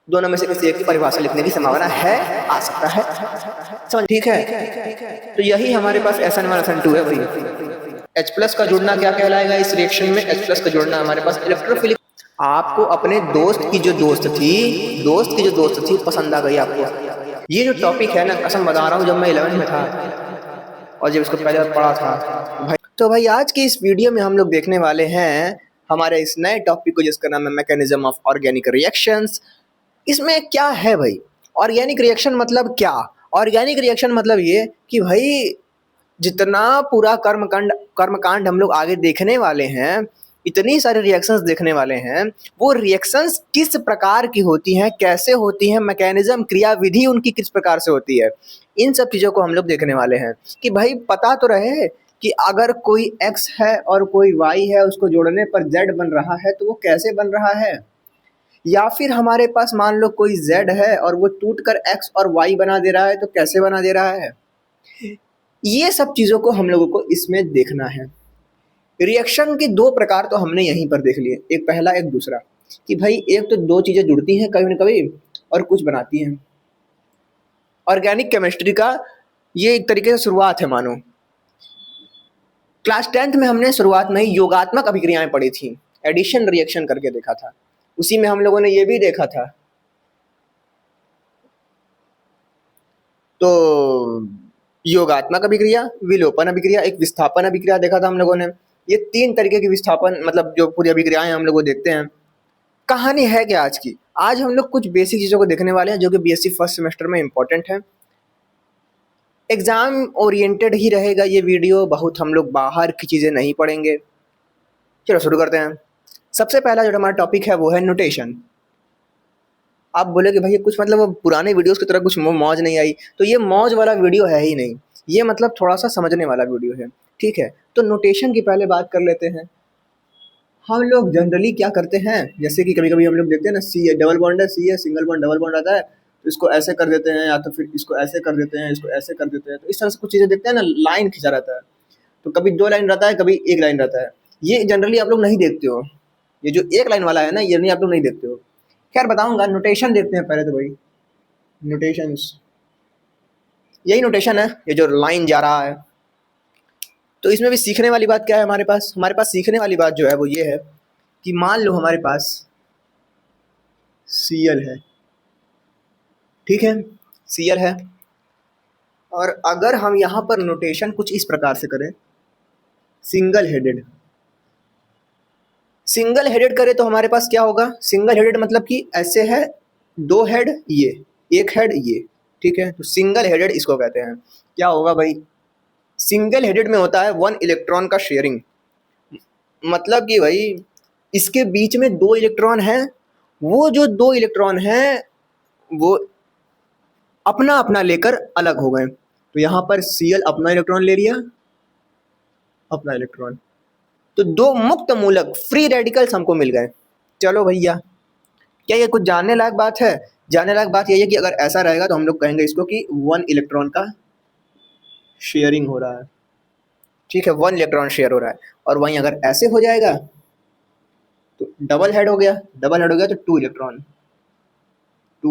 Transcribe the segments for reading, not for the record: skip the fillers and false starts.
दोनों में से किसी एक की परिभाषा लिखने की संभावना है, आ सकता है। समझ ठीक है। तो यही हमारे पास SN1 SN2 है भाई। H प्लस का जुड़ना क्या कहलाएगा इस रिएक्शन में? H प्लस का जुड़ना हमारे पास इलेक्ट्रोफिलिक। आपको अपने दोस्त की जो दोस्त थी पसंद आ गई आपको। ये जो टॉपिक है ना, कसम बता रहा हूँ, जब मैं 11th में था और जब इसको पहले बार पढ़ा था तो भाई आज की इस वीडियो में हम लोग देखने वाले हैं हमारे इस नए टॉपिक को, जिसका नाम है मैकेनिज्म ऑफ ऑर्गेनिक रिएक्शंस। इसमें क्या है भाई? ऑर्गेनिक रिएक्शन मतलब क्या? ऑर्गेनिक रिएक्शन मतलब ये कि भाई जितना पूरा कर्मकांड हम लोग आगे देखने वाले हैं, इतनी सारी रिएक्शंस देखने वाले हैं, वो रिएक्शंस किस प्रकार की होती हैं, कैसे होती हैं, मैकेनिज्म क्रियाविधि उनकी किस प्रकार से होती है, इन सब चीज़ों को हम लोग देखने वाले हैं। कि भाई पता तो रहे कि अगर कोई x है और कोई y है, उसको जोड़ने पर z बन रहा है, तो वो कैसे बन रहा है। या फिर हमारे पास मान लो कोई z है और वो टूट कर x और y बना दे रहा है, तो कैसे बना दे रहा है। ये सब चीज़ों को हम लोगों को इसमें देखना है। रिएक्शन के दो प्रकार तो हमने यहीं पर देख लिए, एक पहला एक दूसरा। कि भाई एक तो दो चीज़ें जुड़ती हैं कभी न कभी और कुछ बनाती हैं। ऑर्गेनिक केमिस्ट्री का ये एक तरीके से शुरुआत है मानो। क्लास 10th में हमने शुरुआत में ही योगात्मक अभिक्रियाएं पढ़ी थी, एडिशन रिएक्शन करके देखा था। उसी में हम लोगों ने ये भी देखा था तो योगात्मक अभिक्रिया, विलोपन अभिक्रिया, एक विस्थापन अभिक्रिया देखा था हम लोगों ने। ये तीन तरीके की विस्थापन मतलब जो पूरी अभिक्रियाएं हम लोग को देखते हैं। कहानी है क्या आज की? आज हम लोग कुछ बेसिक चीज़ों को देखने वाले हैं जो कि BSc फर्स्ट सेमेस्टर में इंपॉर्टेंट है। एग्जाम ओरिएंटेड ही रहेगा ये वीडियो, बहुत हम लोग बाहर की चीज़ें नहीं पढ़ेंगे। चलो शुरू करते हैं। सबसे पहला जो हमारा टॉपिक है वो है नोटेशन। आप बोले कि भाई कुछ मतलब वो पुराने वीडियोस की तरह कुछ मौज नहीं आई, तो ये मौज वाला वीडियो है ही नहीं, ये मतलब थोड़ा सा समझने वाला वीडियो है। ठीक है, तो नोटेशन की पहले बात कर लेते हैं। हम लोग जनरली क्या करते हैं, जैसे कि कभी कभी हम लोग देखते हैं ना, सी है डबल बॉन्ड है, सी है सिंगल बॉन्ड डबल बॉन्ड आता है, तो इसको ऐसे कर देते हैं, या तो फिर इसको ऐसे कर देते हैं, इसको ऐसे कर देते हैं। तो इस तरह से कुछ चीज़ें देखते हैं ना, लाइन खींचा रहता है। तो कभी दो लाइन रहता है, कभी एक लाइन रहता है। ये जनरली आप लोग नहीं देखते हो, ये जो एक लाइन वाला है ना, ये नहीं आप लोग नहीं देखते हो। खैर बताऊंगा, नोटेशन देखते हैं पहले तो भाई। नोटेशंस, यही नोटेशन है, ये जो लाइन जा रहा है। तो इसमें भी सीखने वाली बात क्या है हमारे पास सीखने वाली बात जो है वो ये है कि मान लो हमारे पास Cl है, ठीक है, Cl है, और अगर हम यहाँ पर नोटेशन कुछ इस प्रकार से करें, सिंगल हेडेड करें, तो हमारे पास क्या होगा। सिंगल हेडेड मतलब कि ऐसे है, दो हेड ये, एक हेड ये, ठीक है, तो सिंगल हेडेड इसको कहते हैं। क्या होगा भाई, सिंगल हेडेड में होता है 1 इलेक्ट्रॉन का शेयरिंग। मतलब कि भाई इसके बीच में 2 इलेक्ट्रॉन हैं, वो जो 2 इलेक्ट्रॉन हैं वो अपना अपना लेकर अलग हो गए। तो यहाँ पर Cl अपना इलेक्ट्रॉन ले लिया, अपना इलेक्ट्रॉन, तो 2 मुक्त मूलक फ्री रेडिकल्स हमको मिल गए। चलो भैया, क्या ये कुछ जानने लायक बात है? जानने लायक बात यही है कि अगर ऐसा रहेगा तो हम लोग कहेंगे इसको कि 1 इलेक्ट्रॉन का शेयरिंग हो रहा है। ठीक है, 1 इलेक्ट्रॉन शेयर हो रहा है। और वहीं अगर ऐसे हो जाएगा तो डबल हेड हो गया, तो 2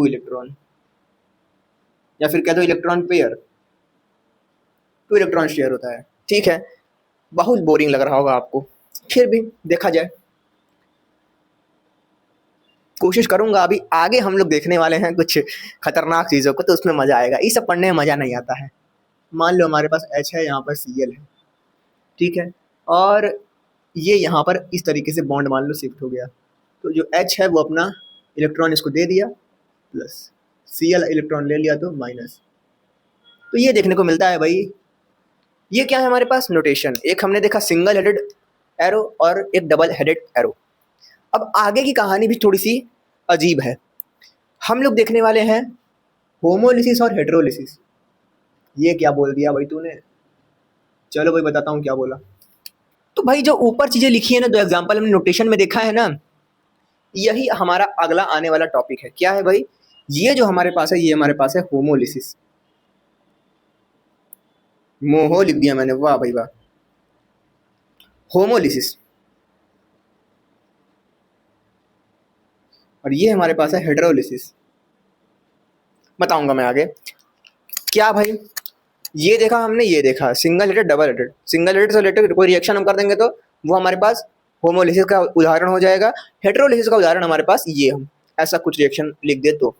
इलेक्ट्रॉन, या फिर कह दो इलेक्ट्रॉन पेयर, 2 इलेक्ट्रॉन शेयर होता है। ठीक है, बहुत बोरिंग लग रहा होगा आपको, फिर भी देखा जाए, कोशिश करूंगा। अभी आगे हम लोग देखने वाले हैं कुछ खतरनाक चीज़ों को, तो उसमें मज़ा आएगा। ये सब पढ़ने में मज़ा नहीं आता है। मान लो हमारे पास H है, यहाँ पर Cl है, ठीक है, और ये यहाँ पर इस तरीके से बॉन्ड मान लो शिफ्ट हो गया, तो जो H है वो अपना इलेक्ट्रॉन इसको दे दिया, प्लस Cl इलेक्ट्रॉन ले लिया तो माइनस। तो ये देखने को मिलता है भाई। ये क्या है हमारे पास? नोटेशन। एक हमने देखा सिंगल हेडेड एरो और एक डबल हेडेड एरो। अब आगे की कहानी भी थोड़ी सी अजीब है। हम लोग देखने वाले हैं होमोलिसिस और हेटेरोलिसिस। ये क्या बोल दिया भाई तूने? चलो भाई बताता हूँ क्या बोला। तो भाई जो ऊपर चीज़ें लिखी है ना, दो एग्जाम्पल हमने नोटेशन में देखा है ना, यही हमारा अगला आने वाला टॉपिक है। क्या है भाई? ये जो हमारे पास है, ये हमारे पास है होमोलिसिस। मोहो लिख दिया मैंने, वाह भाई वाह। होमोलिसिस, और ये हमारे पास है हेटेरोलिसिस। बताऊंगा मैं आगे। क्या भाई, ये देखा हमने, ये देखा single hated double hated, single hated से रिलेटेड कोई रिएक्शन हम कर देंगे तो वो हमारे पास होमोलिसिस का उदाहरण हो जाएगा। हेटेरोलिसिस का उदाहरण हमारे पास ये, हम ऐसा कुछ रिएक्शन लिख दे तो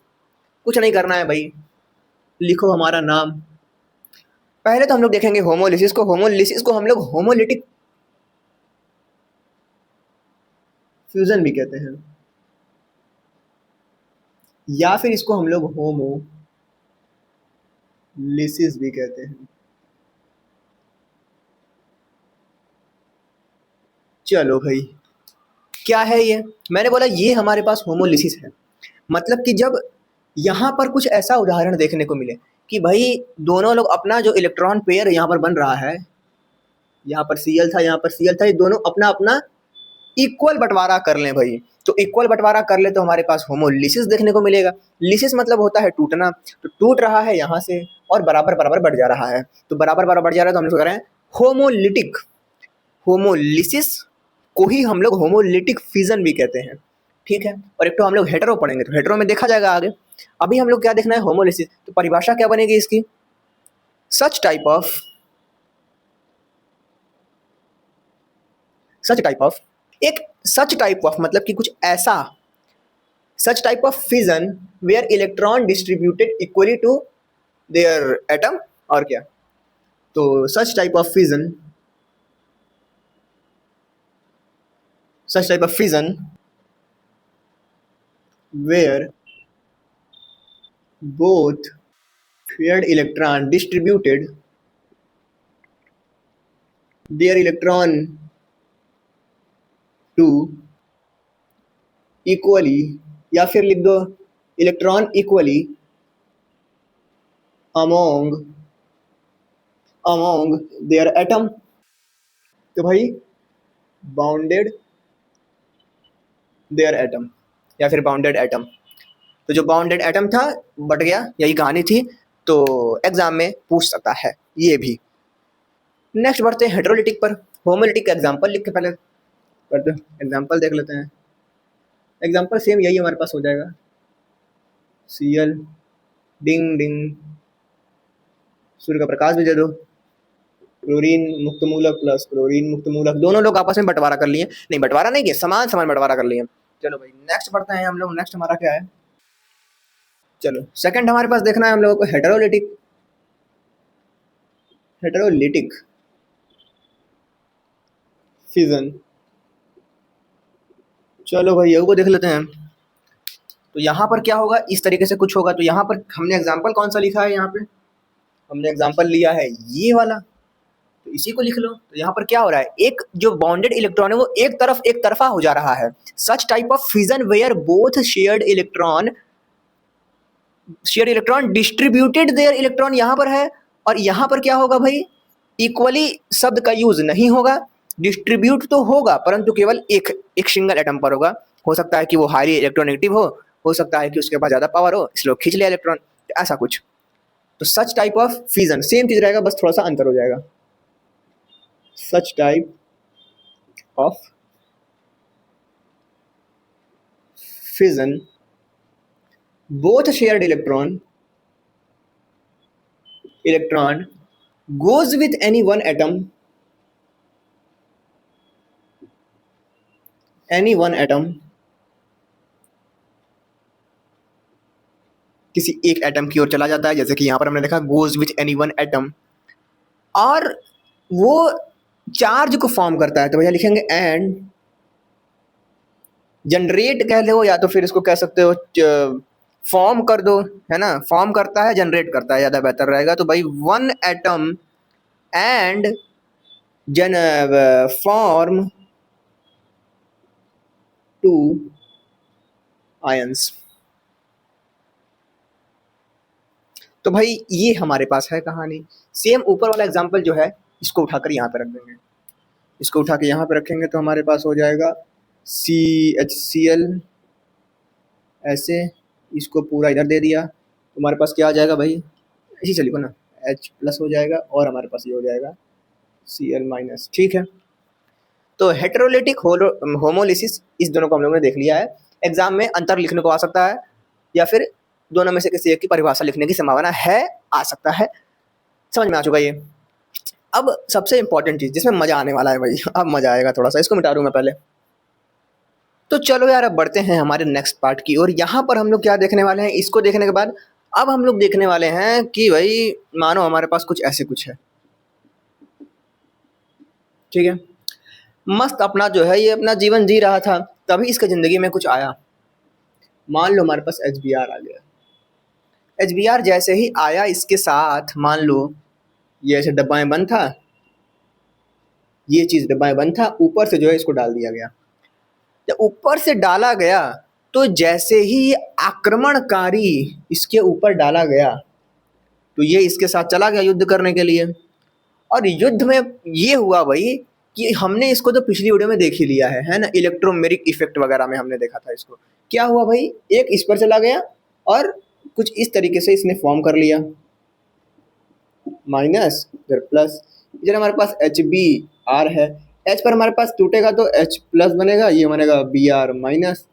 कुछ नहीं करना है भाई, लिखो हमारा नाम। पहले तो हम लोग देखेंगे होमोलिसिस को। होमोलिसिस को हम लोग होमोलिटिक फ्यूजन भी कहते हैं, या फिर इसको हम लोग होमोलिसिस भी कहते हैं। चलो भाई, क्या है ये, मैंने बोला ये हमारे पास होमोलिसिस है। मतलब कि जब यहाँ पर कुछ ऐसा उदाहरण देखने को मिले कि भाई दोनों लोग अपना जो इलेक्ट्रॉन पेयर यहाँ पर बन रहा है, यहाँ पर Cl था, यहाँ पर Cl था, ये दोनों अपना अपना इक्वल बंटवारा कर लें भाई। तो इक्वल बंटवारा कर ले तो हमारे पास होमोलिसिस देखने को मिलेगा। लिसिस मतलब होता है टूटना, तो टूट रहा है यहाँ से और बराबर बराबर बढ़ जा रहा है, तो बराबर बराबर बढ़ जा रहा है तो हम लोग कह रहे हैं होमोलिटिक। होमोलिसिस को ही हम लोग होमोलिटिक फिजन भी कहते हैं, ठीक है। और एक तो हम लोग हेटेरो पढ़ेंगे तो हेटेरो में देखा जाएगा आगे। अभी हम लोग क्या देखना है, होमोलिसिस। तो परिभाषा क्या बनेगी इसकी, सच टाइप ऑफ एक सच टाइप ऑफ मतलब कि कुछ ऐसा, such type of fission where electron distributed equally to their atom. और क्या, तो such type of fission, where both shared electron distributed their electron to equally, या फिर लिख दो electron equally among their atom। तो भाई बाउंडेड देयर एटम या फिर बाउंडेड एटम, तो जो बाउंडेड एटम था बट गया, यही कहानी थी। तो एग्जाम में पूछ सकता है ये भी। नेक्स्ट बढ़ते हैं हेटेरोलिटिक पर। होमोलिटिक का एग्जाम्पल लिख के पहले करते एग्जाम्पल देख लेते हैं। एग्जाम्पल सेम यही हमारे पास हो जाएगा, Cl डिंग डिंग, सूर्य का प्रकाश भी दे दो, क्लोरीन मुक्त मूलक प्लस क्लोरीन मुक्त मूलक, दोनों लोग आपस में बंटवारा कर लिए, नहीं बंटवारा नहीं किया, समान समान बंटवारा कर लिए। चलो भाई नेक्स्ट बढ़ते हैं हम लोग। नेक्स्ट हमारा क्या है, चलो सेकंड हमारे पास देखना है हम लोगों को हेटेरोलिटिक फिजन। चलो भाई ये को देख लेते हैं। तो यहाँ पर क्या होगा, इस तरीके से कुछ होगा। तो यहाँ पर हमने एग्जाम्पल कौन सा लिखा है, यहाँ पे हमने एग्जाम्पल लिया है ये वाला, तो इसी को लिख लो। तो यहाँ पर क्या हो रहा है, एक जो बाउंडेड इलेक्ट्रॉन है वो एक तरफा हो जा रहा है। Such type of fission where both shared electron distributed their electron यहाँ पर है, और यहाँ पर क्या होगा भाई, इक्वली शब्द का यूज नहीं होगा। डिस्ट्रीब्यूट तो होगा परंतु केवल एक सिंगल एटम पर होगा। हो सकता है कि वो हाईली इलेक्ट्रोनेगेटिव हो सकता है कि उसके पास ज्यादा पावर हो इसलिए खींच लिया इलेक्ट्रॉन, ऐसा कुछ। तो such type of fission same चीज रहेगा, बस थोड़ा सा अंतर हो जाएगा। सच type of fission both shared electron goes with any one atom किसी एक एटम की ओर चला जाता है, जैसे कि यहाँ पर हमने देखा goes with any one atom, और वो चार्ज को फॉर्म करता है। तो भैया लिखेंगे एंड जनरेट कह लो, या तो फिर इसको कह सकते हो फॉर्म कर दो, है ना। फॉर्म करता है, जनरेट करता है, ज़्यादा बेहतर रहेगा। तो भाई one atom and form two ions. तो भाई ये हमारे पास है कहानी। सेम ऊपर वाला एग्जांपल जो है इसको उठाकर यहाँ पे रख देंगे, इसको उठा के यहाँ पे रखेंगे तो हमारे पास हो जाएगा CHCl ऐसे, इसको पूरा इधर दे दिया तो हमारे पास क्या आ जाएगा भाई, इसी से लिखो ना, H+ हो जाएगा और हमारे पास ये हो जाएगा Cl-, ठीक है। तो हेटेरोलिटिक होमोलिसिस, इस दोनों को हम लोगों ने देख लिया है। एग्जाम में अंतर लिखने को आ सकता है या फिर दोनों में से किसी एक की परिभाषा लिखने की संभावना है, आ सकता है। समझ में आ चुका ये। अब सबसे इंपॉर्टेंट चीज जिसमें मजा आने वाला है भाई, अब मजा आएगा थोड़ा सा, इसको मिटा दूं मैं पहले। तो चलो यार अब बढ़ते हैं हमारे नेक्स्ट पार्ट की ओर। यहाँ पर हम लोग क्या देखने वाले हैं, इसको देखने के बाद अब हम लोग देखने वाले हैं कि भाई मानो हमारे पास कुछ ऐसे कुछ है, ठीक है। मस्त अपना जो है ये अपना जीवन जी रहा था, तभी इसके जिंदगी में कुछ आया। मान लो हमारे पास HBR आ गया। HBR जैसे ही आया इसके साथ, मान लो ये ऐसे डब्बा में बंद था, ये चीज डब्बा में बंद था, ऊपर से जो है इसको डाल दिया गया। जब ऊपर से डाला गया तो जैसे ही ये आक्रमणकारी इसके ऊपर डाला गया तो ये इसके साथ चला गया युद्ध करने के लिए। और युद्ध में ये हुआ भाई कि हमने इसको तो पिछली वीडियो में देख ही लिया है ना, इलेक्ट्रोमेरिक इफेक्ट वगैरह में हमने देखा था इसको। क्या हुआ भाई, एक इस पर चला गया और कुछ इस तरीके से इसने फॉर्म कर लिया, माइनस इधर प्लस। इधर हमारे पास HBR है, H पर हमारे पास टूटेगा तो H प्लस बनेगा, ये बनेगा BR माइनस।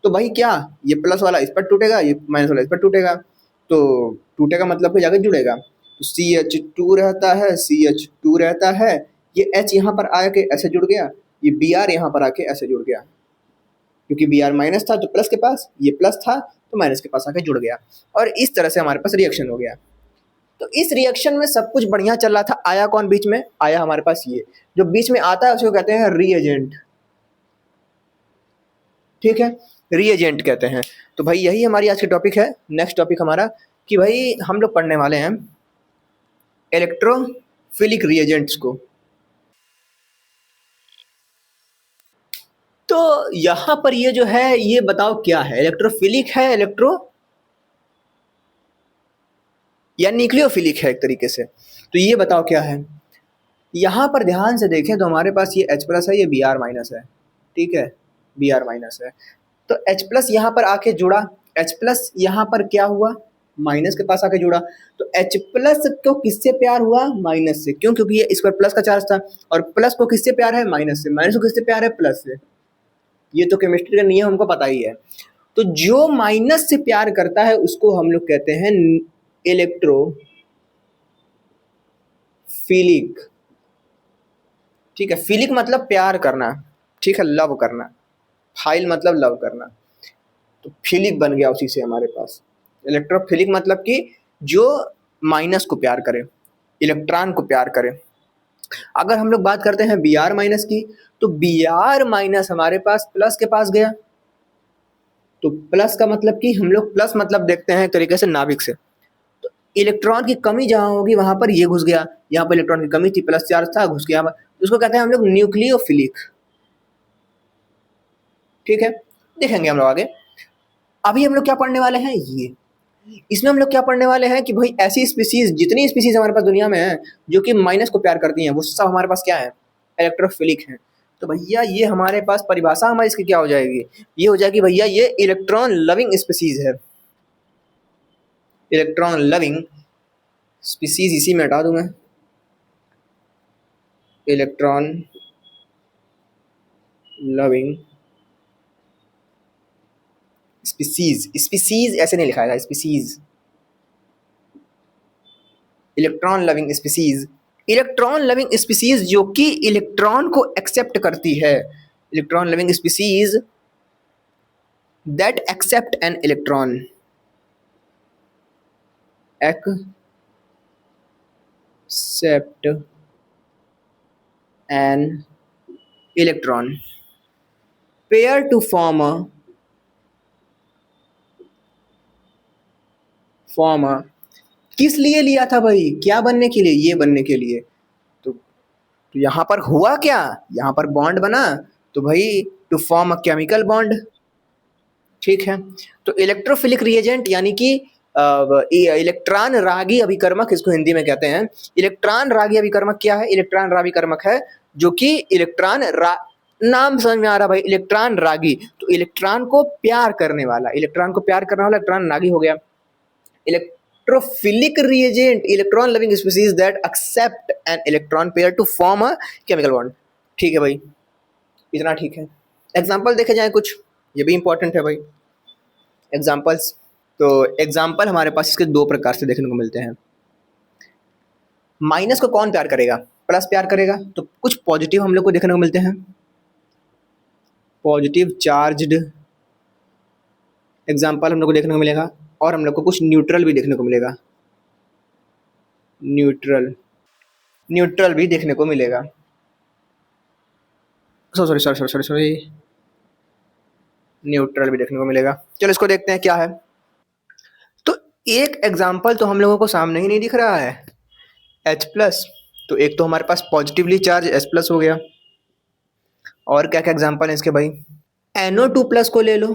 तो भाई क्या, ये प्लस वाला इस पर टूटेगा, ये माइनस वाला इस पर टूटेगा, तो टूटेगा मतलब फिर जाकर जुड़ेगा। तो CH2 रहता है, CH2 रहता है, ये H यहाँ पर आके ऐसे जुड़ गया, ये BR यहाँ पर आके ऐसे जुड़ गया, क्योंकि BR माइनस था तो प्लस के पास, ये प्लस था तो माइनस के पास आके जुड़ गया। और इस तरह से हमारे पास रिएक्शन हो गया। तो इस रिएक्शन में सब कुछ बढ़िया चल रहा था। आया कौन बीच में, आया हमारे पास ये जो बीच में आता है उसको कहते हैं रिएजेंट, ठीक है, रिएजेंट कहते हैं। तो भाई यही हमारी आज की टॉपिक है। नेक्स्ट टॉपिक हमारा कि भाई हम लोग पढ़ने वाले हैं इलेक्ट्रोफिलिक रिएजेंट्स को। तो यहां पर ये जो है ये बताओ क्या है, इलेक्ट्रोफिलिक है, इलेक्ट्रो या न्यूक्लियोफिलिक है एक तरीके से। तो ये बताओ क्या है। यहां पर ध्यान से देखें तो हमारे पास ये H प्लस है, ये BR माइनस है, ठीक है, BR माइनस है। तो H प्लस यहाँ पर आके जुड़ा, H प्लस यहाँ पर क्या हुआ, माइनस के पास आके जुड़ा। तो H प्लस को किससे प्यार हुआ, माइनस से। क्यों, क्योंकि ये इस पर प्लस का चार्ज था, और प्लस को किससे प्यार है, माइनस से। माइनस को किससे प्यार है, प्लस से। ये तो केमिस्ट्री का नियम हमको पता ही है। तो जो माइनस से प्यार करता है उसको हम लोग कहते हैं इलेक्ट्रोफिलिक, ठीक है। फिलिक मतलब प्यार करना, ठीक है, लव करना। फाइल मतलब लव करना, तो फिलिक बन गया उसी से हमारे पास। इलेक्ट्रोफिलिक मतलब कि जो माइनस को प्यार करे, इलेक्ट्रॉन को प्यार करे। अगर हम लोग बात करते हैं BR माइनस की, तो BR माइनस हमारे पास प्लस के पास गया। तो प्लस का मतलब कि हम लोग प्लस मतलब देखते हैं एक तरीके से नाभिक से। तो इलेक्ट्रॉन की कमी जहां होगी वहां पर ये घुस गया, यहाँ पर इलेक्ट्रॉन की कमी थी, प्लस चार्ज था, घुस गया। उसको कहते हैं हम लोग न्यूक्लियोफिलिक, ठीक है। देखेंगे हम लोग आगे। अभी हम लोग क्या पढ़ने वाले हैं, ये इसमें हम लोग क्या पढ़ने वाले हैं कि भाई ऐसी स्पीसीज, जितनी स्पीसीज हमारे पास दुनिया में है जो कि माइनस को प्यार करती हैं, वो सब हमारे पास क्या है, इलेक्ट्रोफिलिक है। तो भैया ये हमारे पास परिभाषा हमारी इसकी क्या हो जाएगी, ये हो जाएगी भैया ये इलेक्ट्रॉन लविंग स्पीसीज है। इलेक्ट्रॉन लविंग स्पीसीज, इसी में हटा दूं मैं, इलेक्ट्रॉन लविंग स्पीसीज। स्पीसीज ऐसे नहीं लिखा है, species, electron loving species. Electron loving species जो कि इलेक्ट्रॉन को एक्सेप्ट करती है, electron loving species that accept an electron, accept an electron pair to form किस लिए लिया था भाई, क्या बनने के लिए, ये बनने के लिए। तो यहां पर हुआ क्या, यहां पर बॉन्ड बना, तो भाई to form a chemical bond, ठीक है। तो इलेक्ट्रोफिलिक रिएजेंट यानी कि इलेक्ट्रॉन रागी अभिकर्मक इसको हिंदी में कहते हैं। इलेक्ट्रॉन रागी अभिकर्मक क्या है, इलेक्ट्रॉन रागी अभिकर्मक है जो कि नाम समझ में आ रहा भाई, इलेक्ट्रॉन रागी, तो इलेक्ट्रॉन को प्यार करने वाला, इलेक्ट्रॉन को प्यार करने वाला इलेक्ट्रॉन रागी हो गया। Electrophilic reagent, electron loving species that accept an electron pair to form a chemical bond, ठीक है भाई, इतना ठीक है। एग्जाम्पल देखे जाए कुछ, ये भी इंपॉर्टेंट है भाई। एग्जाम्पल्स तो एग्जाम्पल हमारे पास इसके दो प्रकार से देखने को मिलते हैं। माइनस को कौन प्यार करेगा? प्लस प्यार करेगा। तो कुछ पॉजिटिव हम लोग को देखने को मिलते हैं, पॉजिटिव चार्ज्ड एग्जाम्पल हम लोग को देखने को मिलेगा, और हम लोग को कुछ न्यूट्रल भी देखने को मिलेगा, न्यूट्रल भी देखने को मिलेगा। Sorry sorry sorry sorry sorry neutral भी देखने को मिलेगा। चलो इसको देखते हैं क्या है। तो एक एग्जाम्पल तो हम लोगों को सामने ही नहीं दिख रहा है, H प्लस। तो एक तो हमारे पास पॉजिटिवली चार्ज H प्लस हो गया, और क्या क्या एग्जाम्पल है इसके भाई? NO2 प्लस को ले लो,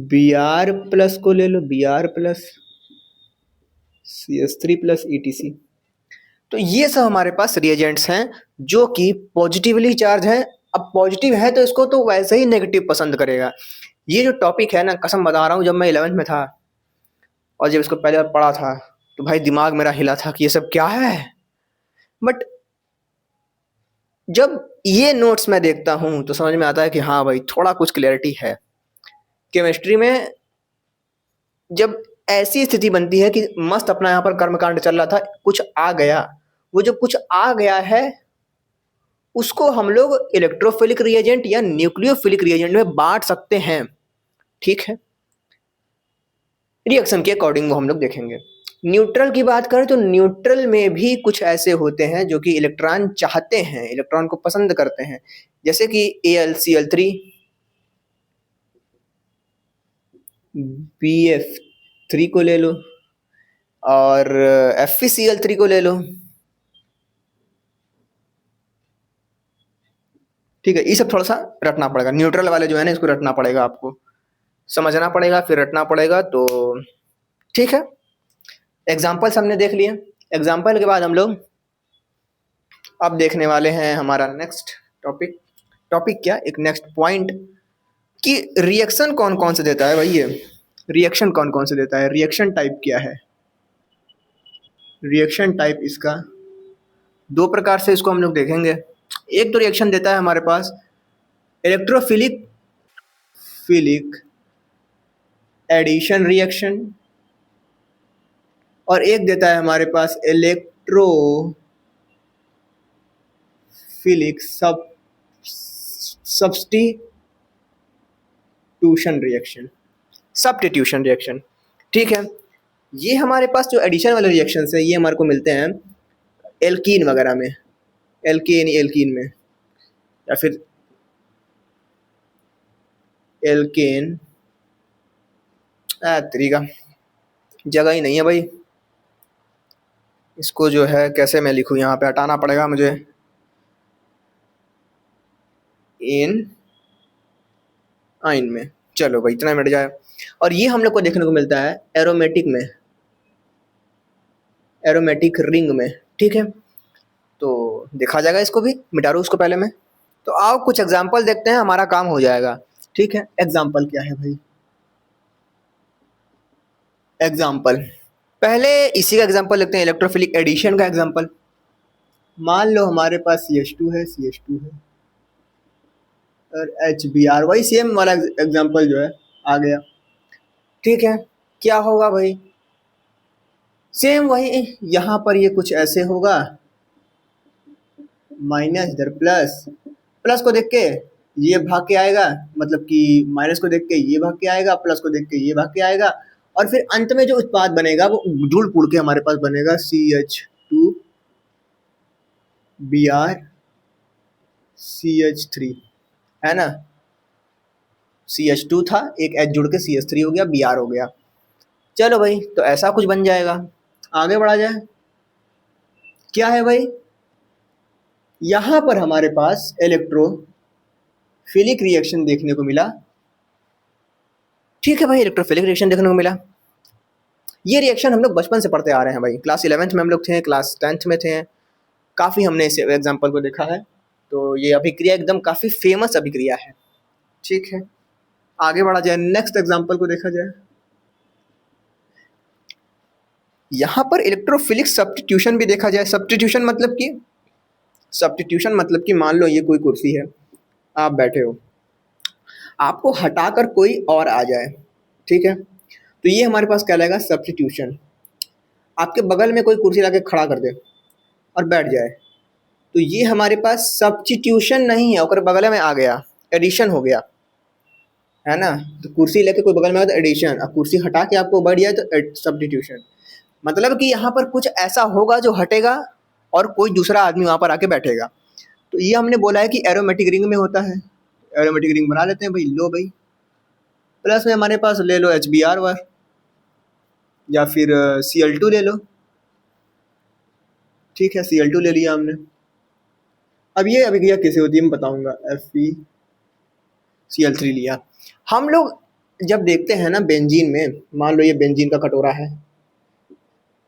Br प्लस को ले लो, Br plus, CH3 plus ETC। तो ये सब हमारे पास रिएजेंट्स हैं जो कि पॉजिटिवली चार्ज हैं। अब पॉजिटिव है तो इसको तो वैसे ही नेगेटिव पसंद करेगा। ये जो टॉपिक है ना, कसम बता रहा हूँ, जब मैं 11th में था और जब इसको पहले बार पढ़ा था तो भाई दिमाग मेरा हिला था कि ये सब क्या है। बट जब ये नोट्स मैं देखता हूँ तो समझ में आता है कि हाँ भाई थोड़ा कुछ क्लैरिटी है। केमिस्ट्री में जब ऐसी स्थिति बनती है कि मस्त अपना यहाँ पर कर्मकांड चल रहा था, कुछ आ गया, वो जो कुछ आ गया है उसको हम लोग इलेक्ट्रोफिलिक रिएजेंट या न्यूक्लियोफिलिक रिएजेंट में बांट सकते हैं। ठीक है, रिएक्शन के अकॉर्डिंग वो हम लोग देखेंगे। न्यूट्रल की बात करें तो न्यूट्रल में भी कुछ ऐसे होते हैं जो कि इलेक्ट्रॉन चाहते हैं, इलेक्ट्रॉन को पसंद करते हैं, जैसे कि AlCl3, BF3 को ले लो, और FeCl3 को ले लो। ठीक है, ये सब थोड़ा सा रटना पड़ेगा, न्यूट्रल वाले जो है ना इसको रटना पड़ेगा, आपको समझना पड़ेगा, फिर रटना पड़ेगा। तो ठीक है, एग्जाम्पल्स हमने देख लिए। एग्जाम्पल के बाद हम लोग अब देखने वाले हैं हमारा नेक्स्ट टॉपिक। टॉपिक क्या, एक नेक्स्ट पॉइंट कि रिएक्शन कौन कौन से देता है भाई। ये रिएक्शन कौन कौन से देता है, रिएक्शन टाइप क्या है। रिएक्शन टाइप इसका दो प्रकार से इसको हम लोग देखेंगे। एक तो रिएक्शन देता है हमारे पास इलेक्ट्रोफिलिक फिलिक एडिशन रिएक्शन, और एक देता है हमारे पास इलेक्ट्रोफिलिक सब्स्टिट्यूशन रिएक्शन। ठीक है, ये हमारे पास जो एडिशन वाले रिएक्शन है ये हमारे को मिलते हैं एल्कीन वगैरह में, एल्कीन में, या फिर एल्केन तरीका जगह ही नहीं है भाई, इसको जो है कैसे मैं लिखूं, यहाँ पे हटाना पड़ेगा मुझे। आइन में, चलो भाई इतना मिट जाए। और ये हम लोग को देखने को मिलता है एरोमेटिक में, एरोमेटिक रिंग में। ठीक है, तो देखा जाएगा, इसको भी मिटा दूं उसको पहले में। तो आओ कुछ एग्जाम्पल देखते हैं, हमारा काम हो जाएगा। ठीक है, एग्जाम्पल क्या है भाई, एग्जाम्पल पहले इसी का एग्जाम्पल लेते हैं, इलेक्ट्रोफिलिक एडिशन का एग्जाम्पल। मान लो हमारे पास CH2 है, और HBr, वही सेम वाला एग्जाम्पल जो है आ गया। ठीक है, क्या होगा भाई, सेम वही, यहाँ पर ये कुछ ऐसे होगा, माइनस इधर प्लस, प्लस को देख के ये भाग के आएगा, मतलब कि माइनस को देख के ये भाग के आएगा, प्लस को देख के ये भाग के आएगा, और फिर अंत में जो उत्पाद बनेगा वो जुड़ पुड़ के हमारे पास बनेगा CH2 Br CH3, है ना। CH2 था, एक H जुड़ के CH3 हो गया, Br हो गया। चलो भाई, तो ऐसा कुछ बन जाएगा। आगे बढ़ा जाए, क्या है भाई, यहां पर हमारे पास इलेक्ट्रोफिलिक रिएक्शन देखने को मिला। ठीक है भाई, इलेक्ट्रोफिलिक रिएक्शन देखने को मिला। ये रिएक्शन हम लोग बचपन से पढ़ते आ रहे हैं भाई, क्लास 11th में हम लोग थे, क्लास 10th में थे, काफ़ी हमने इस एग्जाम्पल को देखा है। तो ये अभिक्रिया एकदम काफ़ी फेमस अभिक्रिया है। ठीक है, आगे बढ़ा जाए, नेक्स्ट एग्जाम्पल को देखा जाए। यहाँ पर इलेक्ट्रोफिलिक सब्स्टिट्यूशन भी देखा जाए। सब्स्टिट्यूशन मतलब कि मान लो ये कोई कुर्सी है, आप बैठे हो, आपको हटाकर कोई और आ जाए, ठीक है। तो ये हमारे पास कहलाएगा सब्स्टिट्यूशन। आपके बगल में कोई कुर्सी लाके खड़ा कर दे और बैठ जाए, तो ये हमारे पास सब्स्टिट्यूशन नहीं है, और बगल में आ गया, एडिशन हो गया, है ना। तो कुर्सी लेके कोई बगल में आया तो एडिशन, अब कुर्सी हटा के आपको बैठ जाए तो सब्स्टिट्यूशन। मतलब कि यहाँ पर कुछ ऐसा होगा जो हटेगा और कोई दूसरा आदमी वहाँ पर आके बैठेगा। तो ये हमने बोला है कि एरोमेटिक रिंग में होता है। एरोमेटिक रिंग बना लेते हैं भाई, लो भाई। प्लस में हमारे पास ले लो HBr या फिर Cl2 ले लो, ठीक है, Cl2 ले लिया हमने। अब ये अभिक्रिया कैसे होती है मैं बताऊंगा। FeCl3 लिया। हम लोग जब देखते हैं ना बेंजीन में, मान लो ये बेंजीन का कटोरा है,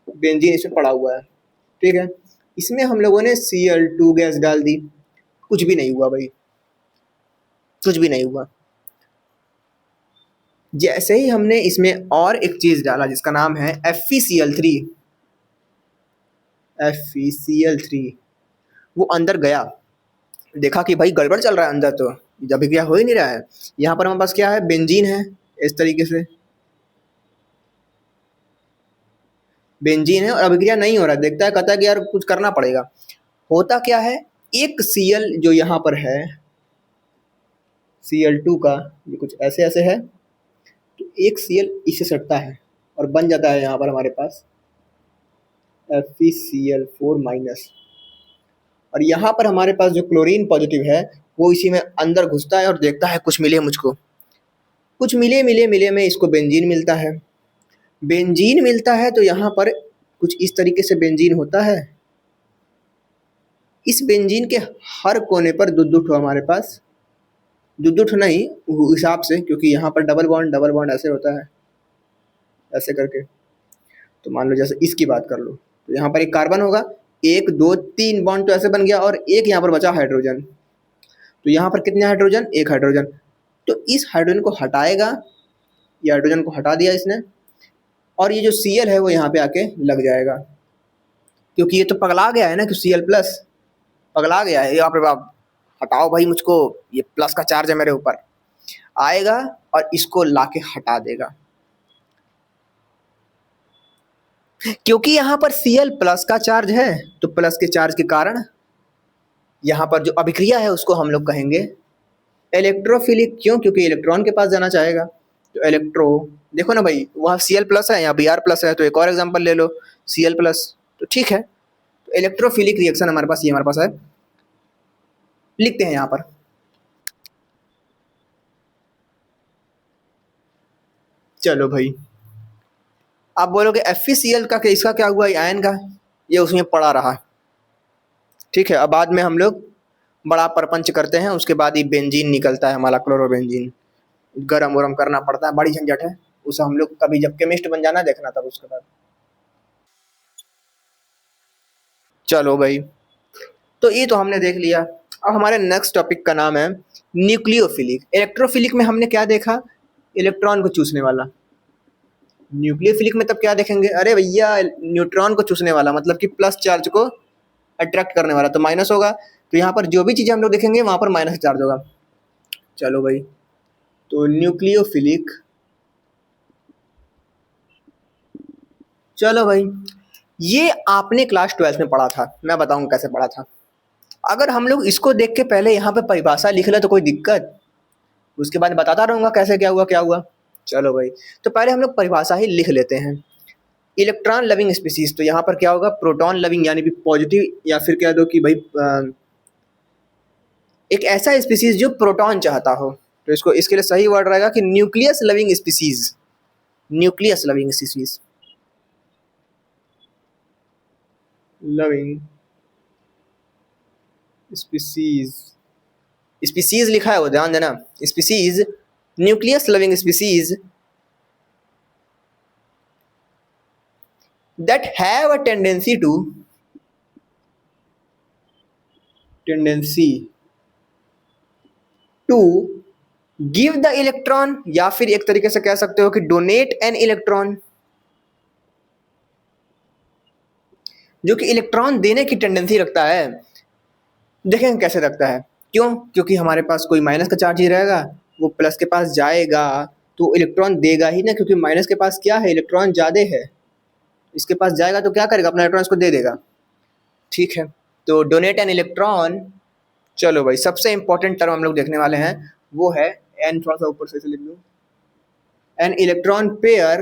बेंजीन इसमें पड़ा हुआ है, ठीक है, इसमें हम लोगों ने Cl2 गैस डाल दी, कुछ भी नहीं हुआ भाई, कुछ भी नहीं हुआ। जैसे ही हमने इसमें और एक चीज डाला जिसका नाम है FeCl3, FeCl3, वो अंदर गया, देखा कि भाई गड़बड़ चल रहा है अंदर, तो अभिक्रिया हो ही नहीं रहा है। यहाँ पर हमारे पास क्या है, बेंजीन है, इस तरीके से बेंजीन है और अभिक्रिया नहीं हो रहा है। देखता है, कहता है कि यार कुछ करना पड़ेगा। होता क्या है, एक Cl जो यहाँ पर है Cl2 का, ये कुछ ऐसे ऐसे है, तो एक Cl इससे सटता है और बन जाता है यहाँ पर हमारे पास FeCl4-। और यहाँ पर हमारे पास जो क्लोरीन पॉजिटिव है वो इसी में अंदर घुसता है और देखता है कुछ मिले मुझको, कुछ मिले मिले मिले में इसको बेंजीन मिलता है। बेंजीन मिलता है तो यहाँ पर कुछ इस तरीके से बेंजीन होता है। इस बेंजीन के हर कोने पर दो हमारे पास, दो नहीं हिसाब से, क्योंकि यहाँ पर डबल बॉन्ड ऐसे होता है, ऐसे करके। तो मान लो जैसे इसकी बात कर लो, तो यहाँ पर एक कार्बन होगा, 1 2 3 बॉन्ड तो ऐसे बन गया, और एक यहाँ पर बचा हाइड्रोजन। तो यहाँ पर कितने हाइड्रोजन, एक हाइड्रोजन। तो इस हाइड्रोजन को हटाएगा, ये हाइड्रोजन को हटा दिया इसने, और ये जो Cl है वो यहाँ पे आके लग जाएगा, क्योंकि ये तो पगला गया है ना, कि Cl+ पगला गया है। यहाँ पे आप हटाओ भाई मुझको, ये प्लस का चार्ज है मेरे ऊपर, आएगा और इसको लाके हटा देगा। क्योंकि यहाँ पर Cl+ का चार्ज है, तो प्लस के चार्ज के कारण यहाँ पर जो अभिक्रिया है उसको हम लोग कहेंगे इलेक्ट्रोफिलिक। क्यों, क्योंकि इलेक्ट्रॉन के पास जाना चाहेगा। तो देखो ना भाई, वहाँ Cl+ है, यहाँ Br+ है, तो एक और एग्जांपल ले लो Cl+, तो ठीक है। तो इलेक्ट्रोफिलिक रिएक्शन हमारे पास, ये हमारे पास है, लिखते हैं यहाँ पर। चलो भाई, आप बोलोगे FeCl का इसका क्या हुआ, आयन का, ये उसमें पड़ा रहा, ठीक है। अब बाद में हम लोग बड़ा परपंच करते हैं, उसके बाद ये बेंजीन निकलता है हमारा, क्लोरोबेंजीन, गरम वरम करना पड़ता है, बड़ी झंझट है। उसे हम लोग कभी जब केमिस्ट बन जाना देखना तब उसके बाद। चलो भाई, तो ये तो हमने देख लिया। अब हमारे नेक्स्ट टॉपिक का नाम है न्यूक्लियोफिलिक। इलेक्ट्रोफिलिक में हमने क्या देखा, इलेक्ट्रॉन को चूसने वाला। न्यूक्लियोफिलिक में तब क्या देखेंगे, अरे भैया न्यूट्रॉन को चूसने वाला, मतलब कि प्लस चार्ज को अट्रैक्ट करने वाला, तो माइनस होगा। तो यहाँ पर जो भी चीज़ें हम लोग देखेंगे वहाँ पर माइनस चार्ज होगा। चलो भाई, तो न्यूक्लियोफिलिक, चलो भाई, ये आपने क्लास 12 में पढ़ा था, मैं बताऊँ कैसे पढ़ा था। अगर हम लोग इसको देख के पहले यहाँ पे परिभाषा लिख ले तो कोई दिक्कत, उसके बाद बताता रहूँगा कैसे क्या हुआ क्या हुआ। चलो भाई, तो पहले हम लोग परिभाषा ही लिख लेते हैं। इलेक्ट्रॉन लविंग स्पीसीज, तो यहाँ पर क्या होगा, प्रोटॉन लविंग, यानी कि पॉजिटिव, या फिर कह दो कि भाई एक ऐसा स्पीसीज जो प्रोटॉन चाहता हो, तो इसको इसके लिए सही वर्ड रहेगा कि nucleus loving species. Nucleus loving species, loving species, species लिखा है वो ध्यान देना, species, nucleus loving species that have a tendency to give the electron, या फिर एक तरीके से कह सकते हो कि donate an electron, जो कि इलेक्ट्रॉन देने की टेंडेंसी रखता है। देखेंगे कैसे रखता है, क्यों, क्योंकि हमारे पास कोई माइनस का चार्ज ही रहेगा, वो प्लस के पास जाएगा तो इलेक्ट्रॉन देगा ही ना, क्योंकि माइनस के पास क्या है, इलेक्ट्रॉन ज़्यादा है, इसके पास जाएगा तो क्या करेगा, अपना इलेक्ट्रॉन इसको दे देगा। ठीक है, तो डोनेट एन इलेक्ट्रॉन। चलो भाई, सबसे इंपॉर्टेंट टर्म हम लोग देखने वाले हैं वो है एन, थोड़ा सा ऊपर से लिख दूँ, N electron pair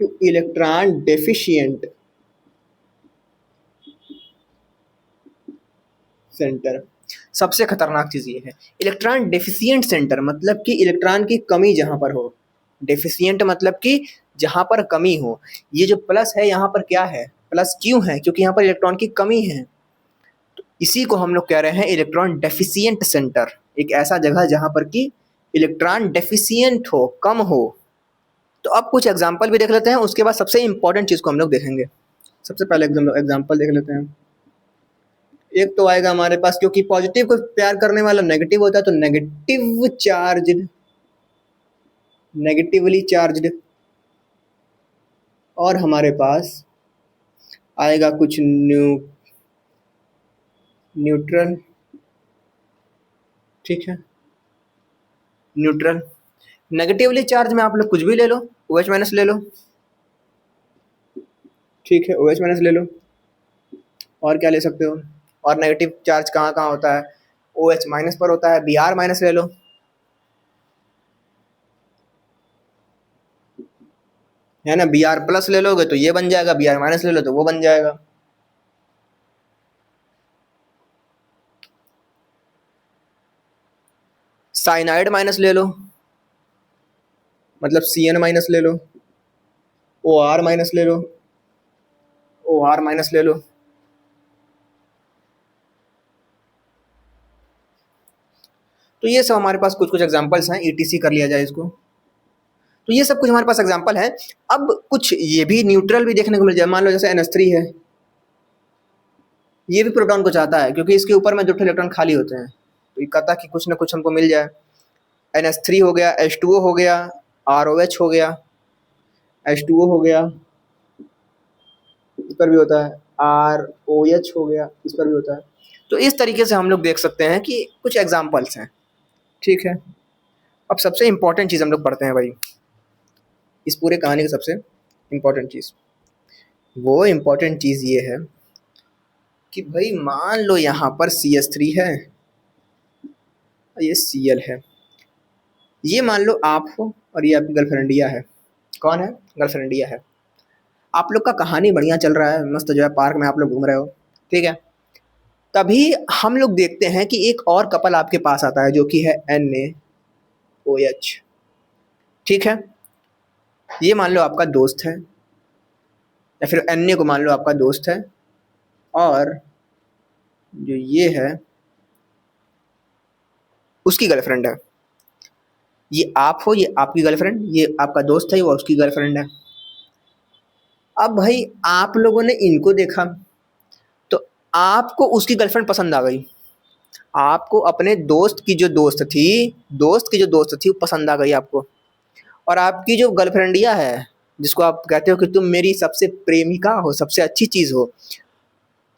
two electron deficient centre. सबसे खतरनाक चीज ये है, इलेक्ट्रॉन डेफिशिएंट सेंटर, मतलब कि इलेक्ट्रॉन की कमी जहां पर हो। डेफिशिएंट मतलब कि जहां पर कमी हो। ये जो प्लस है यहाँ पर क्या है, प्लस क्यों है, क्योंकि यहाँ पर इलेक्ट्रॉन की कमी है। तो इसी को हम लोग कह रहे हैं इलेक्ट्रॉन डेफिशिएंट सेंटर, एक ऐसा जगह जहां पर कि इलेक्ट्रॉन डेफिशिएंट हो, कम हो। तो अब कुछ एग्जाम्पल भी देख लेते हैं, उसके बाद सबसे इंपॉर्टेंट चीज को हम लोग देखेंगे। सबसे पहले एग्जाम्पल देख लेते हैं। एक तो आएगा हमारे पास, क्योंकि पॉजिटिव को प्यार करने वाला नेगेटिव होता है, तो नेगेटिव चार्ज्ड, नेगेटिवली चार्ज्ड। और हमारे पास आएगा कुछ न्यूट्रल। ठीक है, न्यूट्रल। नेगेटिवली चार्ज में आप लोग कुछ भी ले लो, OH माइनस ले लो। ठीक है, OH माइनस ले लो, और क्या ले सकते हो। और नेगेटिव चार्ज कहाँ कहाँ होता है, OH माइनस पर होता है, Br माइनस ले लो, है ना। Br प्लस ले लोगे तो ये बन जाएगा, Br माइनस ले लो तो वो बन जाएगा। साइनाइड माइनस ले लो, मतलब Cn माइनस ले लो, OR माइनस ले लो, OR माइनस ले लो। तो ये सब हमारे पास कुछ कुछ एग्जांपल्स हैं, ETC कर लिया जाए इसको। तो ये सब कुछ हमारे पास एग्जांपल है। अब कुछ ये भी न्यूट्रल भी देखने को मिल जाए, मान लो जैसे NH3 है, ये भी प्रोटॉन को चाहता है, क्योंकि इसके ऊपर में 2 इलेक्ट्रॉन खाली होते हैं, तो ये कहता कि कुछ ना कुछ हमको मिल जाए। NH3 हो गया, H2O हो गया, ROH हो गया, H2O हो गया, इस पर भी होता है, ROH हो गया, इस पर भी होता है। तो इस तरीके से हम लोग देख सकते हैं कि कुछ एग्जाम्पल्स हैं। ठीक है, अब सबसे इम्पोर्टेंट चीज़ हम लोग पढ़ते हैं भाई, इस पूरे कहानी की सबसे इम्पोर्टेंट चीज़। वो इम्पोर्टेंट चीज़ ये है कि भाई मान लो यहाँ पर CH3 है, ये Cl है, ये मान लो आप हो और ये आपकी गर्लफ्रेंडिया है। कौन है, गर्लफ्रेंडिया है। आप लोग का कहानी बढ़िया चल रहा है, मस्त जो है पार्क में आप लोग घूम रहे हो। ठीक है, तभी हम लोग देखते हैं कि एक और कपल आपके पास आता है, जो कि है NaOH। ठीक है, ये मान लो आपका दोस्त है, या फिर Na को मान लो आपका दोस्त है, और जो ये है उसकी गर्लफ्रेंड है। ये आप हो, ये आपकी गर्लफ्रेंड, ये आपका दोस्त है, वो उसकी गर्लफ्रेंड है। अब भाई आप लोगों ने इनको देखा, तो आपको उसकी गर्लफ्रेंड पसंद आ गई, आपको अपने दोस्त की जो दोस्त थी, वो पसंद आ गई आपको। और आपकी जो गर्लफ्रेंडिया है, जिसको आप कहते हो कि तुम मेरी सबसे प्रेमिका हो, सबसे अच्छी चीज़ हो,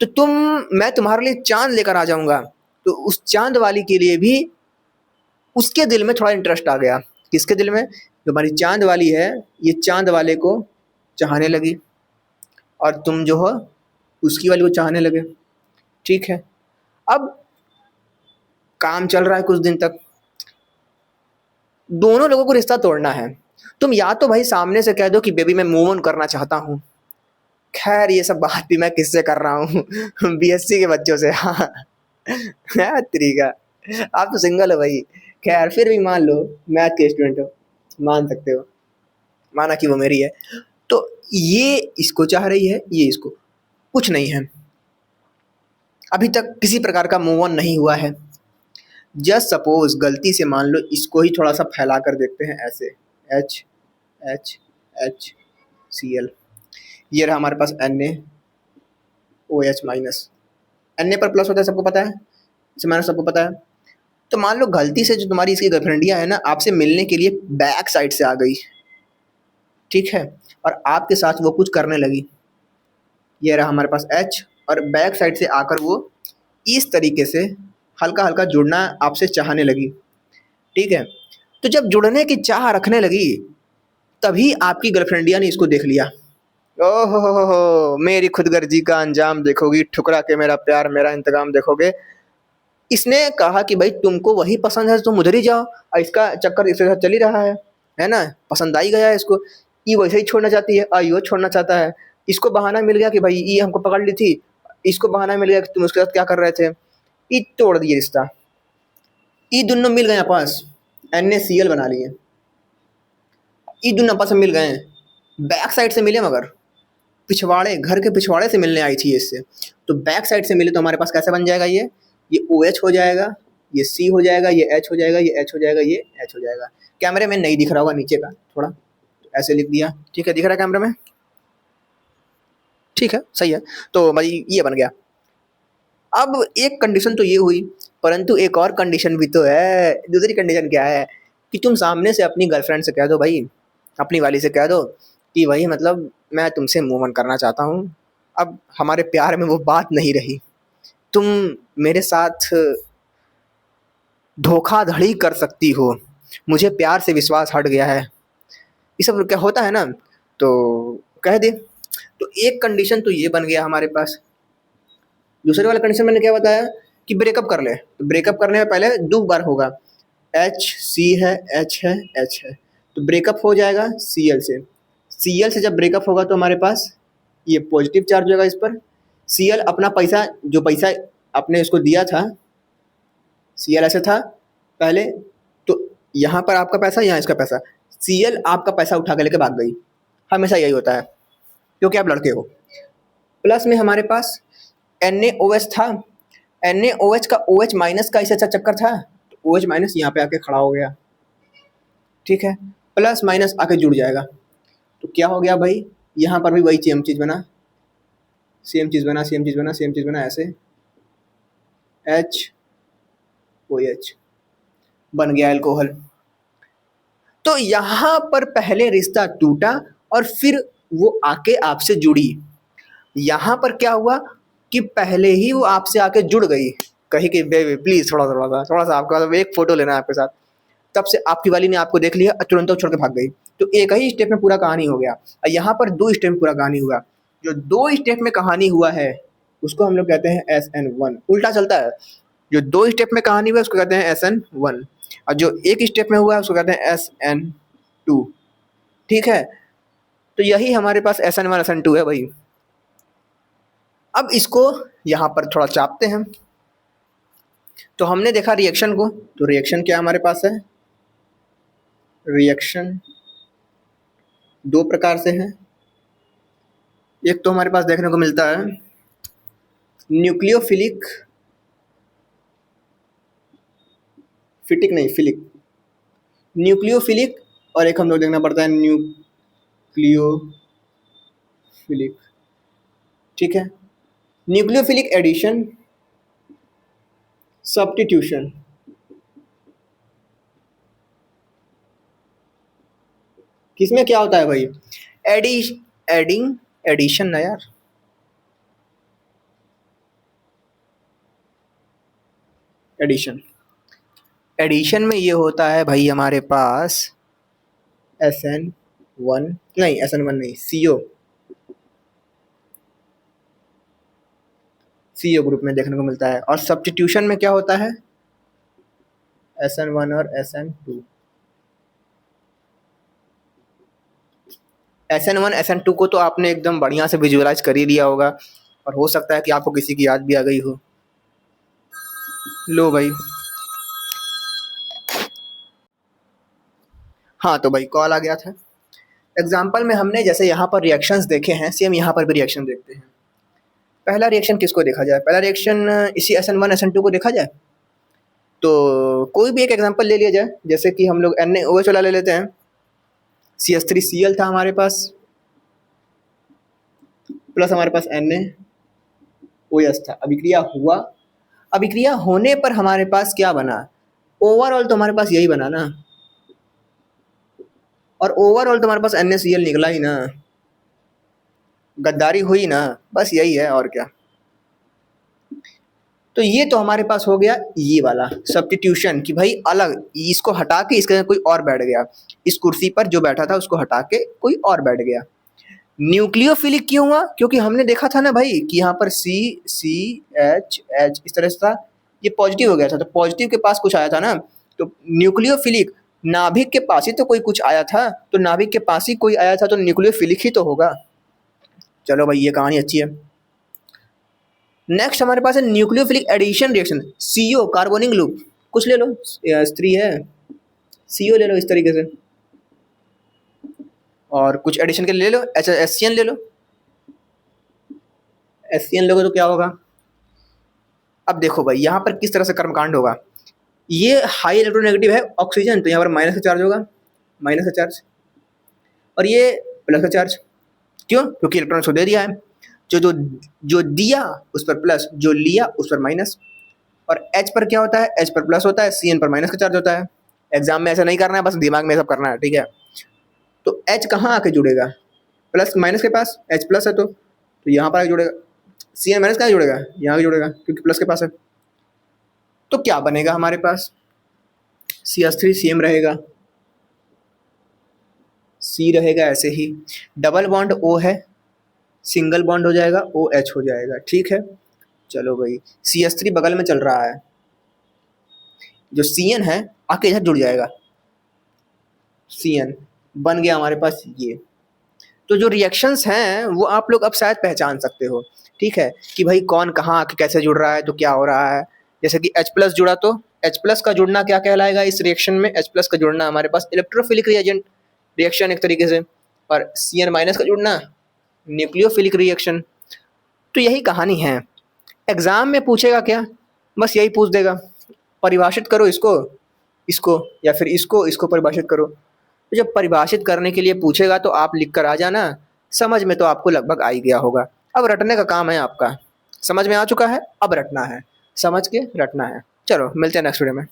तो मैं तुम्हारे लिए चांद लेकर आ जाऊंगा। तो उस चांद वाली के लिए भी उसके दिल में थोड़ा इंटरेस्ट आ गया। किसके दिल में, जो हमारी चांद वाली है, ये चांद वाले को चाहने लगी, और तुम जो हो उसकी वाली को चाहने लगे। ठीक है, अब काम चल रहा है कुछ दिन तक, दोनों लोगों को रिश्ता तोड़ना है। तुम या तो भाई सामने से कह दो कि बेबी मैं मूव ऑन करना चाहता हूँ। खैर ये सब बात भी मैं किससे कर रहा हूँ BSc के बच्चों से। हाँ तरीका, आप तो सिंगल हो भाई। खैर फिर भी मान लो मैथ के स्टूडेंट हो, मान सकते हो, माना कि वो मेरी है, तो ये इसको चाह रही है, ये इसको, कुछ नहीं है, अभी तक किसी प्रकार का मूव ऑन नहीं हुआ है। जस्ट सपोज गलती से मान लो इसको ही थोड़ा सा फैला कर देखते हैं, ऐसे HHHCl, ये रहा हमारे पास NaOH माइनस। Na पर प्लस होता है, सबको पता है, इसे माइनस सबको पता है। तो मान लो गलती से जो तुम्हारी इसकी गर्लफ्रेंडिया है ना, आपसे मिलने के लिए बैक साइड से आ गई। ठीक है, और आपके साथ वो कुछ करने लगी, ये रहा हमारे पास H, और बैक साइड से आकर वो इस तरीके से हल्का हल्का जुड़ना आपसे चाहने लगी। ठीक है, तो जब जुड़ने की चाह रखने लगी तभी आपकी गर्लफ्रेंडिया ने इसको देख लिया। ओहो हो, मेरी खुदगर्जी का अंजाम देखोगी, ठुकरा के मेरा प्यार मेरा इंतकाम देखोगे। इसने कहा कि भाई तुमको वही पसंद है, तुम उधर ही जाओ, और इसका चक्कर इसके साथ चल ही रहा है ना, पसंद आ ही गया है इसको। ये वैसे ही छोड़ना चाहती है और यो छोड़ना चाहता है। इसको बहाना मिल गया कि भाई ये हमको पकड़ ली थी, इसको बहाना मिल गया कि तुम उसके साथ क्या कर रहे थे। ये तोड़ दिए रिश्ता। ये दोनों मिल गए आपस, NaCl बना लिए। ये दोनों आपस में मिल गए, बैक साइड से मिले, मगर पिछवाड़े, घर के पिछवाड़े से मिलने आई थी इससे। तो बैक साइड से मिले तो हमारे पास कैसे बन जाएगा, ये OH हो जाएगा, ये C हो जाएगा, ये H हो जाएगा, ये H हो जाएगा, ये H हो जाएगा। कैमरे में नहीं दिख रहा होगा नीचे का थोड़ा, तो ऐसे लिख दिया, ठीक है, दिख रहा है कैमरे में, ठीक है, सही है। तो भाई ये बन गया। अब एक कंडीशन तो ये हुई, परंतु एक और कंडीशन भी तो है। दूसरी कंडीशन क्या है कि तुम सामने से अपनी गर्लफ्रेंड से कह दो, भाई अपनी वाली से कह दो कि भाई मतलब मैं तुमसे मूव ऑन करना चाहता हूँ, अब हमारे प्यार में वो बात नहीं रही, तुम मेरे साथ धोखाधड़ी कर सकती हो, मुझे प्यार से विश्वास हट गया है, ये सब क्या होता है ना, तो कह दे। तो एक कंडीशन तो ये बन गया हमारे पास। दूसरे वाला कंडीशन मैंने क्या बताया कि ब्रेकअप कर ले, तो ब्रेकअप करने में पहले 2 बार होगा, C है, H है, H है, तो ब्रेकअप हो जाएगा Cl से। Cl से जब ब्रेकअप होगा तो हमारे पास ये पॉजिटिव चार्ज होगा इस पर। Cl अपना पैसा, जो पैसा आपने इसको दिया था, Cl ऐसे था पहले, तो यहाँ पर आपका पैसा, यहाँ इसका पैसा, Cl आपका पैसा उठा के लेके भाग गई। हमेशा यही होता है क्योंकि आप लड़के हो। प्लस में हमारे पास NaOH था, NaOH का OH माइनस का इससे अच्छा चक्कर था, तो OH माइनस यहाँ पे आके खड़ा हो गया, ठीक है, प्लस माइनस आके जुड़ जाएगा। तो क्या हो गया भाई, यहाँ पर भी वही सेम चीज़ बना, सेम चीज़ बना, सेम चीज़ बना, सेम चीज़ बना, ऐसे HOH बन गया अल्कोहल। तो यहाँ पर पहले रिश्ता टूटा और फिर वो आके आपसे जुड़ी। यहाँ पर क्या हुआ कि पहले ही वो आपसे आके जुड़ गई, कही कि बेबी प्लीज थोड़ा सा आपका एक फोटो लेना है आपके साथ। तब से आपकी वाली ने आपको देख लिया, तुरंत छोड़ के भाग गई। तो एक ही स्टेप में पूरा कहानी हो गया, और यहाँ पर 2 स्टेप में पूरा कहानी हुआ। जो 2 स्टेप में कहानी हुआ है उसको हम लोग कहते हैं SN1। उल्टा चलता है, जो 2 स्टेप में कहानी हुआ है उसको कहते हैं SN1, और जो 1 स्टेप में हुआ है उसको कहते हैं SN2, ठीक है। तो यही हमारे पास SN1 SN2 है भाई। अब इसको यहाँ पर थोड़ा चापते हैं। तो हमने देखा रिएक्शन को, तो रिएक्शन क्या हमारे पास है, रिएक्शन 2 प्रकार से है। एक तो हमारे पास देखने को मिलता है न्यूक्लियोफिलिक, फिटिक नहीं फिलिक, न्यूक्लियोफिलिक, और एक हम लोग देखना पड़ता है न्यूक्लियोफिलिक, ठीक है। Nucleophilic addition, substitution. किसमें क्या होता है भाई, एडिशन ना यार, एडिशन में ये होता है भाई हमारे पास SN1 नहीं, SN1 नहीं, CO ग्रुप में देखने को मिलता है। और सब्स्टिट्यूशन में क्या होता है, SN1 और SN2। SN1 SN2 को तो आपने एकदम बढ़िया से विजुअलाइज कर ही लिया होगा, और हो सकता है कि आपको किसी की याद भी आ गई हो। लो भाई, हाँ तो भाई कॉल आ गया था। एग्जाम्पल में हमने जैसे यहाँ पर रिएक्शंस देखे हैं, सेम यहाँ पर भी रिएक्शन देखते हैं। पहला रिएक्शन किसको देखा जाए, पहला रिएक्शन इसी SN1 SN2 को देखा जाए। तो कोई भी एक एग्जाम्पल ले लिया जाए, जैसे कि हम लोग NaOH वाला ले लेते हैं। CH3Cl था हमारे पास, प्लस हमारे पास NaOH था, अभिक्रिया हुआ। अभिक्रिया होने पर हमारे पास क्या बना, ओवरऑल तो हमारे पास यही बना ना, और ओवरऑल तो हमारे पास NaCl निकला ही ना, गद्दारी हुई ना, बस यही है और क्या। तो ये तो हमारे पास हो गया ये वाला सब्स्टिट्यूशन कि भाई अलग इसको हटा के इसके कोई और बैठ गया, इस कुर्सी पर जो बैठा था उसको हटा के कोई और बैठ गया। न्यूक्लियोफिलिक क्यों हुआ? क्योंकि हमने देखा था ना भाई कि यहाँ पर CH इस तरह से था, ये पॉजिटिव हो गया था, तो पॉजिटिव के पास कुछ आया था ना, तो न्यूक्लियोफिलिक नाभिक के पास ही तो कोई कुछ आया था, तो नाभिक के पास ही कोई आया था तो न्यूक्लियोफिलिक ही तो होगा। चलो भाई ये कहानी अच्छी है। नेक्स्ट हमारे पास है nucleophilic addition reaction, CO carbonic loop, कुछ ले लो, स्त्री है CO ले लो इस तरीके से, और कुछ एडिशन के ले लो, HCN ले लो, HCN लोगे तो क्या होगा? अब देखो भाई यहाँ पर किस तरह से कर्मकांड होगा, ये हाई इलेक्ट्रोनेगेटिव है ऑक्सीजन, तो यहाँ पर माइनस का चार्ज होगा, माइनस का चार्ज, और ये प्लस का चार्ज। क्यों? क्योंकि इलेक्ट्रॉन को दे दिया है, जो दिया उस पर प्लस, जो लिया उस पर माइनस। और H पर क्या होता है? H पर प्लस होता है, CN पर माइनस का चार्ज होता है। एग्जाम में ऐसा नहीं करना है, बस दिमाग में सब करना है, ठीक है। तो H कहाँ आके जुड़ेगा? प्लस माइनस के पास, H प्लस है तो यहाँ पर आके जुड़ेगा। CN माइनस कहाँ जुड़ेगा? यहाँ आके जुड़ेगा क्योंकि प्लस के पास है। तो क्या बनेगा हमारे पास? CH3 CM रहेगा, C रहेगा ऐसे ही, डबल बॉन्ड O है, सिंगल बॉन्ड हो जाएगा, OH हो जाएगा, ठीक है। चलो भाई CH3 बगल में चल रहा है, जो CN है आके इधर जुड़ जाएगा, CN बन गया हमारे पास ये। तो जो रिएक्शंस हैं वो आप लोग अब शायद पहचान सकते हो, ठीक है, कि भाई कौन कहाँ आके कैसे जुड़ रहा है, तो क्या हो रहा है। जैसे कि H प्लस जुड़ा तो H प्लस का जुड़ना क्या कहलाएगा इस रिएक्शन में? H प्लस का जुड़ना हमारे पास इलेक्ट्रोफिलिक रिएजेंट रिएक्शन एक तरीके से, और CN माइनस का जुड़ना न्यूक्लियोफिलिक रिएक्शन। तो यही कहानी है। एग्जाम में पूछेगा क्या? बस यही पूछ देगा, परिभाषित करो इसको, इसको या फिर इसको परिभाषित करो। तो जब परिभाषित करने के लिए पूछेगा तो आप लिख कर आ जाना, समझ में तो आपको लगभग आ ही गया होगा। अब रटने का काम है आपका, समझ में आ चुका है, अब रटना है, समझ के रटना है। चलो मिलते हैं नेक्स्ट वीडियो में।